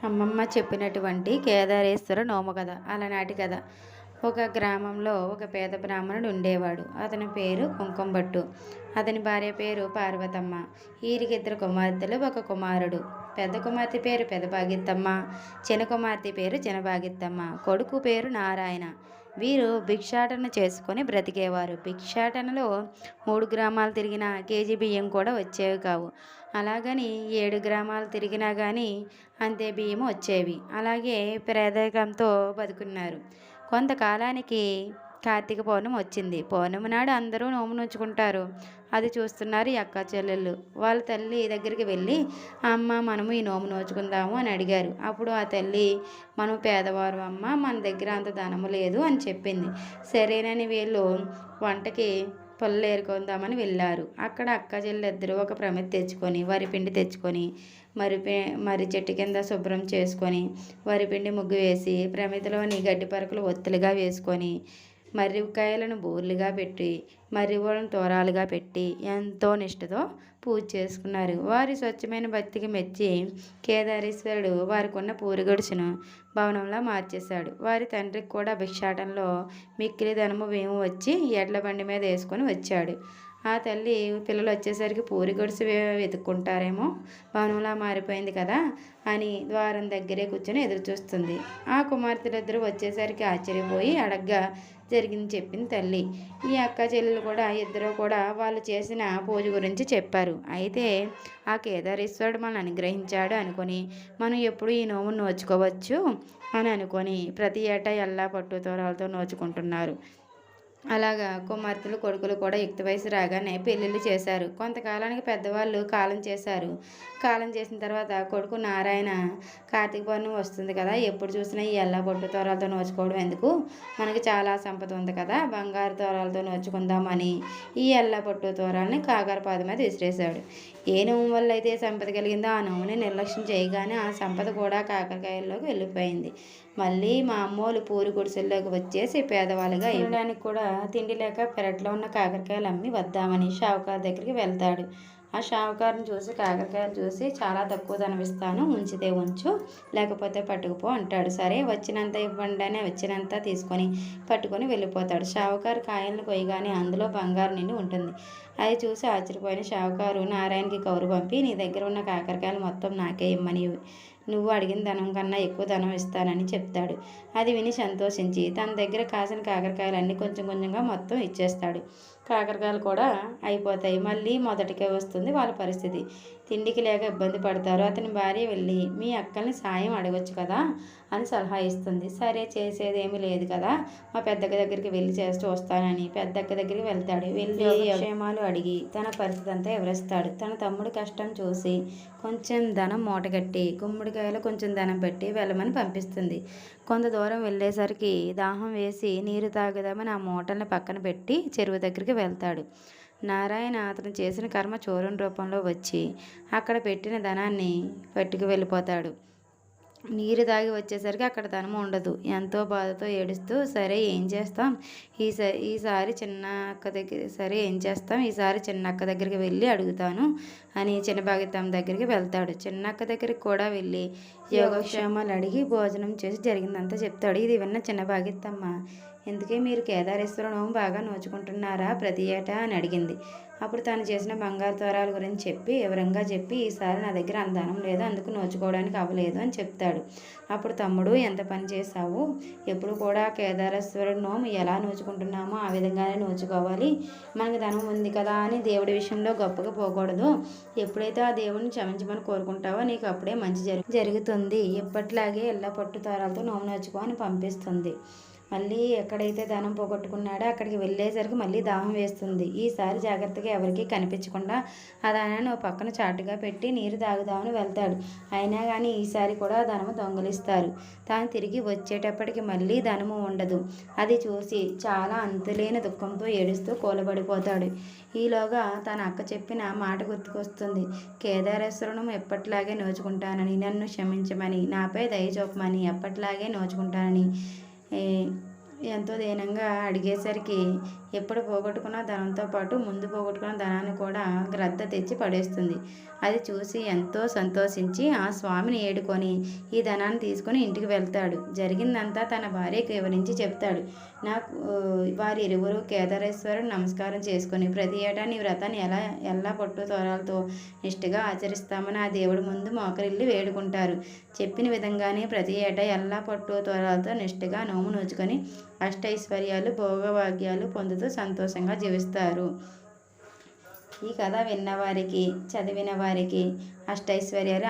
అమ్మమ్మ చెప్పినటువంటి కేదారేశ్వర నోము కథ. అలనాటి కథ. ఒక గ్రామంలో ఒక పేద బ్రాహ్మణుడు ఉండేవాడు. అతని పేరు కుంకంభట్టు. అతని భార్య పేరు పార్వతమ్మ. వీరికి ఇద్దరు కుమార్తెలు, ఒక కుమారుడు. పెద్ద కుమార్తె పేరు పెదబాగిత్తమ్మ, చిన్న కుమార్తె పేరు చినబాగిత్తమ్మ, కొడుకు పేరు నారాయణ. వీరు భిక్షాటన చేసుకొని బ్రతికేవారు. భిక్షాటనలో 3 గ్రామాలు తిరిగినా కేజీ బియ్యం కూడా వచ్చేవి కావు. అలాగని 7 గ్రామాలు తిరిగినా కానీ అంతే బియ్యం వచ్చేవి. అలాగే పేదరికంతో బతుకున్నారు. కొంతకాలానికి కార్తీక పౌర్ణమి వచ్చింది. పౌర్ణమి నాడు అందరూ నోము నోచుకుంటారు. అది చూస్తున్నారు ఈ అక్క చెల్లెళ్ళు. వాళ్ళ తల్లి దగ్గరికి వెళ్ళి, అమ్మ మనము ఈ నోము నోచుకుందాము అని అడిగారు. అప్పుడు ఆ తల్లి, మనం పేదవారు అమ్మ, మన దగ్గర అంత ధనము లేదు అని చెప్పింది. సరేనని వీళ్ళు వంటకి పొల్లు ఏరుకుందామని వెళ్ళారు. అక్కడ అక్క చెల్లెలిద్దరూ ఒక ప్రమిద తెచ్చుకొని, వరిపిండి తెచ్చుకొని, మర్రి చెట్టు కింద శుభ్రం చేసుకొని, వరిపిండి ముగ్గు వేసి, ప్రమిదలోని గడ్డి పరకలు ఒత్తులుగా వేసుకొని, మర్రికాయలను బోర్లుగా పెట్టి, మర్రిగూడను తోరాలుగా పెట్టి ఎంతో నిష్ఠతో పూజ చేసుకున్నారు. వారి స్వచ్ఛమైన భక్తికి మెచ్చి కేదారేశ్వరుడు వారికి ఉన్న పూరిగొడుసును భవనంలా మార్చేశాడు. వారి తండ్రికి కూడా భిక్షాటంలో మిక్కిలి ధనము వేము వచ్చి ఎడ్ల బండి మీద వేసుకొని వచ్చాడు. ఆ తల్లి పిల్లలు వచ్చేసరికి పూరి గొడుసు వెతుక్కుంటారేమో, భవనంలా మారిపోయింది కదా అని ద్వారం దగ్గరే కూర్చొని ఎదురు చూస్తుంది. ఆ కుమార్తెలిద్దరూ వచ్చేసరికి ఆశ్చర్యపోయి అడగ్గా జరిగింది చెప్పింది తల్లి. ఈ అక్క చెల్లెలు కూడా ఇద్దరు కూడా వాళ్ళు చేసిన పూజ గురించి చెప్పారు. అయితే ఆ కేదారేశ్వరుడు మనల్ని అనుగ్రహించాడు అనుకొని మనం ఎప్పుడు ఈ నోమును నోచుకోవచ్చు అని అనుకొని ప్రతి ఏటా ఎల్లా పట్టు తోరాలతో నోచుకుంటున్నారు. అలాగా కుమార్తెలు కొడుకులు కూడా యుక్త వయసు రాగానే పెళ్ళిళ్ళు చేశారు. కొంతకాలానికి పెద్దవాళ్ళు కాలం చేశారు. కాలం చేసిన తర్వాత కొడుకు నారాయణ కార్తీక పౌర్ణమి వస్తుంది కదా, ఎప్పుడు చూసినా ఈ ఎల్ల పొట్టు తోరాలతో నోచుకోవడం ఎందుకు, మనకి చాలా సంపద ఉంది కదా, బంగారు తోరాలతో నోచుకుందామని ఈ ఎల్ల పొట్టు తోరాలని కాకరపాద మీద విసిరేశాడు. ఏ నోము వల్ల అయితే సంపద కలిగిందో ఆ నోముని నిర్లక్ష్యం చేయగానే ఆ సంపద కూడా కాకరకాయల్లోకి వెళ్ళిపోయింది. మళ్ళీ మా అమ్మోళ్ళు పూరి గుడిసెల్లోకి వచ్చేసి పేదవాళ్ళుగా ఇవ్వడానికి కూడా తిండి లేక పెరట్లో ఉన్న కాకరకాయలు అమ్మి వద్దామని షావుకారు దగ్గరికి వెళ్తాడు. ఆ షావుకారుని చూసి కాకరకాయలు చూసి, చాలా తక్కువ ధనం ఇస్తాను, ఉంచితే ఉంచు లేకపోతే పట్టుకుపో అంటాడు. సరే వచ్చినంత ఇవ్వండి అని వచ్చినంత తీసుకొని పట్టుకొని వెళ్ళిపోతాడు. షావుకారు కాయలను కొయ్యగానే అందులో బంగారు నిండి ఉంటుంది. అది చూసి ఆశ్చర్యపోయిన షావుకారు నారాయణకి కౌరు పంపి, నీ దగ్గర ఉన్న కాకరకాయలు మొత్తం నాకే ఇమ్మని, నువ్వు అడిగిన ధనం కన్నా ఎక్కువ ధనం ఇస్తానని చెప్తాడు. అది విని సంతోషించి తన దగ్గర కాసిన కాకరకాయలన్నీ కొంచెం కొంచెంగా మొత్తం ఇచ్చేస్తాడు. కాకరకాయలు కూడా అయిపోతాయి. మళ్ళీ మొదటికే వస్తుంది వాళ్ళ పరిస్థితి. తిండికి లేక ఇబ్బంది పడతారు. అతని భార్య వెళ్ళి, మీ అక్కల్ని సాయం అడగొచ్చు కదా అని సలహా ఇస్తుంది. సరే చేసేదేమీ లేదు కదా, మా పెద్దక్క దగ్గరికి వెళ్ళి చేస్తూ వస్తానని పెద్దక్క దగ్గరికి వెళ్తాడు. వెళ్ళి క్షేమాలు అడిగి తన పరిస్థితి అంతా వివరిస్తాడు. తన తమ్ముడి కష్టం చూసి కొంచెం ధనం మూటగట్టి గుమ్మడికాయలు కొంచెం ధనం పెట్టి వెళ్ళమని పంపిస్తుంది. కొంత దూరం వెళ్ళేసరికి దాహం వేసి నీరు తాగుదామని ఆ మూటల్ని పక్కన పెట్టి చెరువు దగ్గరికి వెళ్తాడు. నారాయణ అతను చేసిన కర్మ చోరుని రూపంలో వచ్చి అక్కడ పెట్టిన ధనాన్ని పట్టుకు వెళ్ళిపోతాడు. నీరు తాగి వచ్చేసరికి అక్కడ ధనం ఉండదు. ఎంతో బాధతో ఏడుస్తూ, సరే ఏం చేస్తాం, ఈసారి చిన్న అక్క దగ్గర ఈసారి చిన్న అక్క దగ్గరికి వెళ్ళి అడుగుతాను అని చిన్నబాగిత్తమ్మ దగ్గరికి వెళ్తాడు. చిన్న అక్క దగ్గరికి కూడా వెళ్ళి యోగక్షేమాలు అడిగి భోజనం చేసి జరిగిందంతా చెప్తాడు. ఇది విన్న చిన్నబాగిత్తమ్మ, ఎందుకే మీరు కేదారేశ్వర నోము బాగా నోచుకుంటున్నారా ప్రతి ఏటా అని అడిగింది. అప్పుడు తను చేసిన బంగారు తోరాల గురించి వివరంగా చెప్పి, ఈసారి నా దగ్గర అంత ధనం లేదు, అందుకు నోచుకోవడానికి అవ్వలేదు అని చెప్తాడు. అప్పుడు తమ్ముడు, ఎంత పని చేశావు, ఎప్పుడు కూడా కేదారేశ్వరుడు నోము ఎలా నోచుకుంటున్నామో ఆ విధంగానే నోచుకోవాలి, మనకి ధనం ఉంది కదా అని దేవుడి విషయంలో గొప్పగా పోకూడదు, ఎప్పుడైతే ఆ దేవుడిని క్షమించమని కోరుకుంటావో నీకు అప్పుడే మంచి జరుగుతుంది, ఎప్పట్లాగే ఎల్ల పట్టు తోరాలతో నోము నోచుకో అని పంపిస్తుంది. మళ్ళీ ఎక్కడైతే ధనం పోగొట్టుకున్నాడో అక్కడికి వెళ్ళేసరికి మళ్ళీ దాహం వేస్తుంది. ఈసారి జాగ్రత్తగా ఎవరికీ కనిపించకుండా ఆ ధనాన్ని ఓ పక్కన చాటుగా పెట్టి నీరు తాగుదామని వెళ్తాడు. అయినా కానీ ఈసారి కూడా ధనము దొంగలిస్తారు. తాను తిరిగి వచ్చేటప్పటికి మళ్ళీ ధనము ఉండదు. అది చూసి చాలా అంతులేని దుఃఖంతో ఏడుస్తూ కూలబడిపోతాడు. ఈలోగా తన అక్క చెప్పిన మాట గుర్తుకొస్తుంది. కేదారేశ్వరును ఎప్పట్లాగే నోచుకుంటానని, నన్ను క్షమించమని, నాపై దయ చూపమని, ఎప్పట్లాగే నోచుకుంటానని ఎంతో దీనంగా అడిగేసరికి ఎప్పుడు పోగొట్టుకున్న ధనంతో పాటు ముందు పోగొట్టుకున్న ధనాన్ని కూడా గ్రద్ద తెచ్చి పడేస్తుంది. అది చూసి ఎంతో సంతోషించి ఆ స్వామిని ఏడుకొని ఈ ధనాన్ని తీసుకొని ఇంటికి వెళ్తాడు. జరిగిందంతా తన భార్యకు వివరించి చెప్తాడు. నాకు వారిరువురు కేదారేశ్వరుడు నమస్కారం చేసుకొని ప్రతి ఏటా నీ వ్రతాన్ని ఎలా పట్టు తోరాలతో నిష్ఠగా ఆచరిస్తామని ఆ దేవుడి ముందు మోకరిల్లి వేడుకుంటారు. చెప్పిన విధంగానే ప్రతి ఏటా ఎల్లా పట్టు తోరాలతో నిష్ఠగా నోము నోచుకొని అష్టైశ్వర్యాలు భోగభాగ్యాలు పొందుతూ సంతోషంగా జీవిస్తారు. ఈ కథ విన్నవారికి చదివిన వారికి అష్టైశ్వర్యాలు